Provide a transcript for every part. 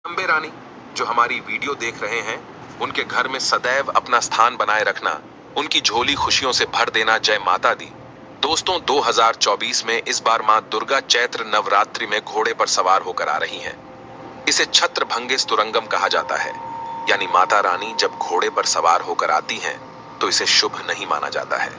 अम्बे रानी जो हमारी वीडियो देख रहे हैं, उनके घर में सदैव अपना स्थान बनाए रखना, उनकी झोली खुशियों से भर देना। जय माता दी। दोस्तों, 2024 में इस बार मां दुर्गा चैत्र नवरात्रि में घोड़े पर सवार होकर आ रही हैं। इसे छत्रभंगे स्तुरंगम कहा जाता है, यानी माता रानी जब घोड़े पर सवार होकर आती हैं तो इसे शुभ नहीं माना जाता है।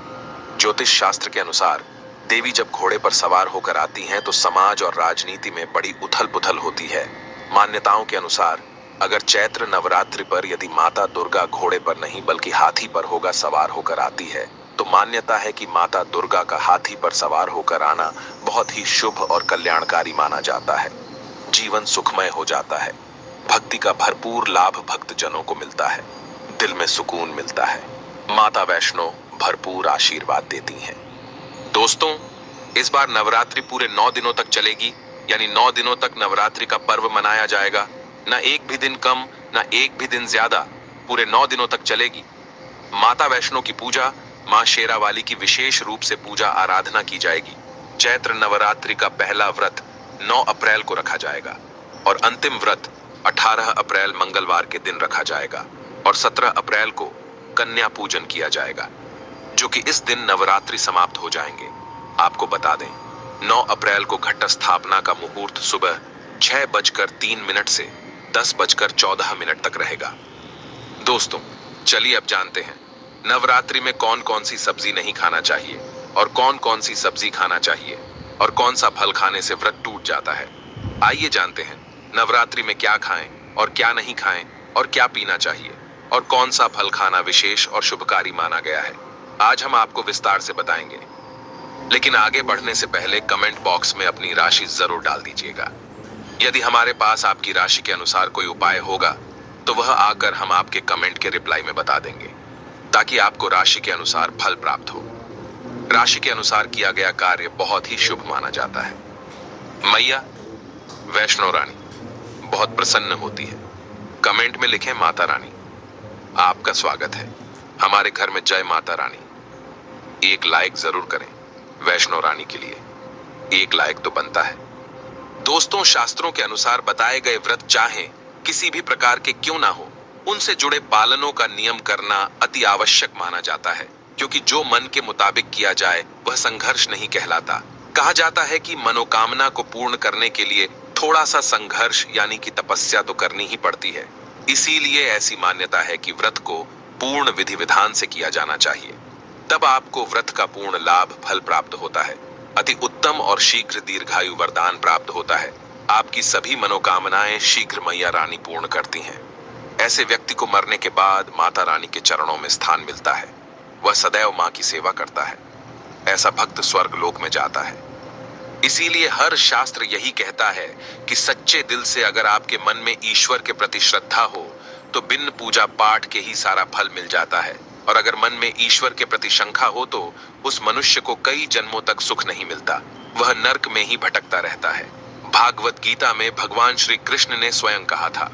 ज्योतिष शास्त्र के अनुसार देवी जब घोड़े पर सवार होकर आती हैं तो समाज और राजनीति में बड़ी उथल पुथल होती है। मान्यताओं के अनुसार अगर चैत्र नवरात्रि पर यदि माता दुर्गा घोड़े पर नहीं बल्कि हाथी पर होकर सवार होकर आती है तो मान्यता है कि माता दुर्गा का हाथी पर सवार होकर आना बहुत ही शुभ और कल्याणकारी माना जाता है। जीवन सुखमय हो जाता है, भक्ति का भरपूर लाभ भक्त जनों को मिलता है, दिल में सुकून मिलता है। माता वैष्णो भरपूर आशीर्वाद देती हैं। दोस्तों, इस बार नवरात्रि पूरे 9 दिनों तक चलेगी, यानी 9 दिनों तक नवरात्रि का पर्व मनाया जाएगा। ना एक भी दिन कम, ना एक भी दिन ज्यादा, पूरे 9 दिनों तक चलेगी। माता वैष्णो की पूजा, मां शेरावाली की विशेष रूप से पूजा आराधना की जाएगी। चैत्र नवरात्रि का पहला व्रत 9 अप्रैल को रखा जाएगा और अंतिम व्रत 18 अप्रैल मंगलवार के दिन रखा जाएगा और 17 अप्रैल को कन्या पूजन किया जाएगा, जो कि इस दिन नवरात्रि समाप्त हो जाएंगे। आपको बता दें, 9 अप्रैल को घट स्थापना का मुहूर्त सुबह 6:03 से 10:14 तक रहेगा। दोस्तों, चलिए अब जानते हैं नवरात्रि में कौन कौन सी सब्जी नहीं खाना चाहिए और कौन कौन सी सब्जी खाना चाहिए और कौन सा फल खाने से व्रत टूट जाता है। आइए जानते हैं नवरात्रि में क्या खाएं और क्या नहीं खाएं और क्या पीना चाहिए और कौन सा फल खाना विशेष और शुभकारी माना गया है। आज हम आपको विस्तार से बताएंगे, लेकिन आगे बढ़ने से पहले कमेंट बॉक्स में अपनी राशि जरूर डाल दीजिएगा। यदि हमारे पास आपकी राशि के अनुसार कोई उपाय होगा तो वह आकर हम आपके कमेंट के रिप्लाई में बता देंगे, ताकि आपको राशि के अनुसार फल प्राप्त हो। राशि के अनुसार किया गया कार्य बहुत ही शुभ माना जाता है। मैया वैष्णो रानी बहुत प्रसन्न होती है। कमेंट में लिखें माता रानी। आपका स्वागत है हमारे घर में। जय माता रानी। एक लाइक जरूर करें वैष्णो रानी के लिए, एक लाइक तो बनता है। दोस्तों, शास्त्रों के अनुसार बताए गए व्रत चाहे किसी भी प्रकार के क्यों ना हो, उनसे जुड़े पालनों का नियम करना अति आवश्यक माना जाता है, क्योंकि जो मन के मुताबिक किया जाए वह संघर्ष नहीं कहलाता। कहा जाता है कि मनोकामना को पूर्ण करने के लिए थोड़ा सा संघर्ष यानी कि तपस्या तो करनी ही पड़ती है। इसीलिए ऐसी मान्यता है कि व्रत को पूर्ण विधि विधान से किया जाना चाहिए, तब आपको व्रत का पूर्ण लाभ फल प्राप्त होता है। अति उत्तम और शीघ्र दीर्घायु वरदान प्राप्त होता है। आपकी सभी मनोकामनाएं शीघ्र मैया रानी पूर्ण करती हैं। ऐसे व्यक्ति को मरने के बाद माता रानी के चरणों में स्थान मिलता है। वह सदैव मां की सेवा करता है। ऐसा भक्त स्वर्ग लोक में जाता है। इसीलिए हर शास्त्र यही कहता है कि सच्चे दिल से अगर आपके मन में ईश्वर के प्रति श्रद्धा हो तो बिन पूजा पाठ के ही सारा फल मिल जाता है, और अगर मन में ईश्वर के प्रति शंका हो तो उस मनुष्य को कई जन्मों तक सुख नहीं मिलता, वह नरक में ही भटकता रहता है। भागवत गीता में भगवान श्री कृष्ण ने स्वयं कहा था,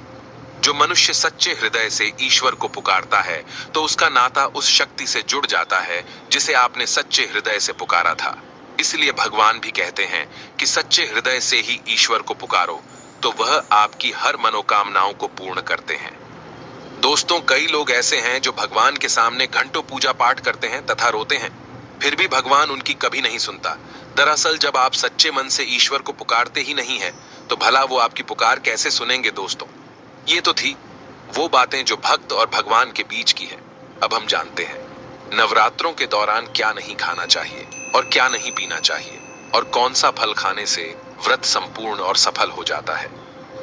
जो मनुष्य सच्चे हृदय से ईश्वर को पुकारता है तो उसका नाता उस शक्ति से जुड़ जाता है जिसे आपने सच्चे हृदय से पुकारा था। इसलिए भगवान भी कहते हैं कि सच्चे हृदय से ही ईश्वर को पुकारो तो वह आपकी हर मनोकामनाओं को पूर्ण करते हैं। दोस्तों, कई लोग ऐसे हैं जो भगवान के सामने घंटों पूजा पाठ करते हैं तथा रोते हैं, फिर भी भगवान उनकी कभी नहीं सुनता। दरअसल जब आप सच्चे मन से ईश्वर को पुकारते ही नहीं हैं, तो भला वो आपकी पुकार कैसे सुनेंगे। दोस्तों, ये तो थी वो बातें जो भक्त और भगवान के बीच की है। अब हम जानते हैं नवरात्रों के दौरान क्या नहीं खाना चाहिए और क्या नहीं पीना चाहिए और कौन सा फल खाने से व्रत संपूर्ण और सफल हो जाता है।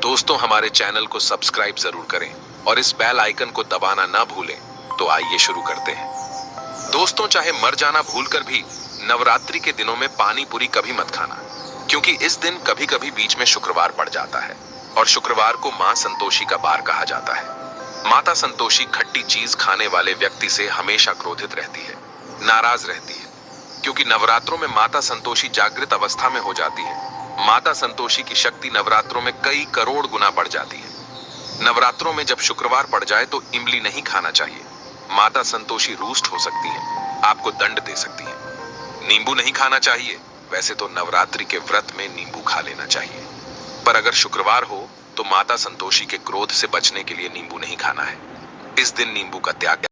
दोस्तों, हमारे चैनल को सब्सक्राइब जरूर करें और इस बेल आइकन को दबाना ना भूलें। तो आइए शुरू करते हैं। दोस्तों, चाहे मर जाना भूलकर भी नवरात्रि के दिनों में पानी पूरी कभी मत खाना, क्योंकि इस दिन कभी कभी बीच में शुक्रवार पड़ जाता है और शुक्रवार को मां संतोषी का बार कहा जाता है। माता संतोषी खट्टी चीज खाने वाले व्यक्ति से हमेशा क्रोधित रहती है, नाराज रहती है, क्योंकि नवरात्रों में माता संतोषी जागृत अवस्था में हो जाती है। माता संतोषी की शक्ति नवरात्रों में कई करोड़ गुना बढ़ जाती है। नवरात्रों में जब शुक्रवार पड़ जाए तो इमली नहीं खाना चाहिए। माता संतोषी रुष्ट हो सकती है, आपको दंड दे सकती है। नींबू नहीं खाना चाहिए। वैसे तो नवरात्रि के व्रत में नींबू खा लेना चाहिए, पर अगर शुक्रवार हो तो माता संतोषी के क्रोध से बचने के लिए नींबू नहीं खाना है। इस दिन नींबू का त्याग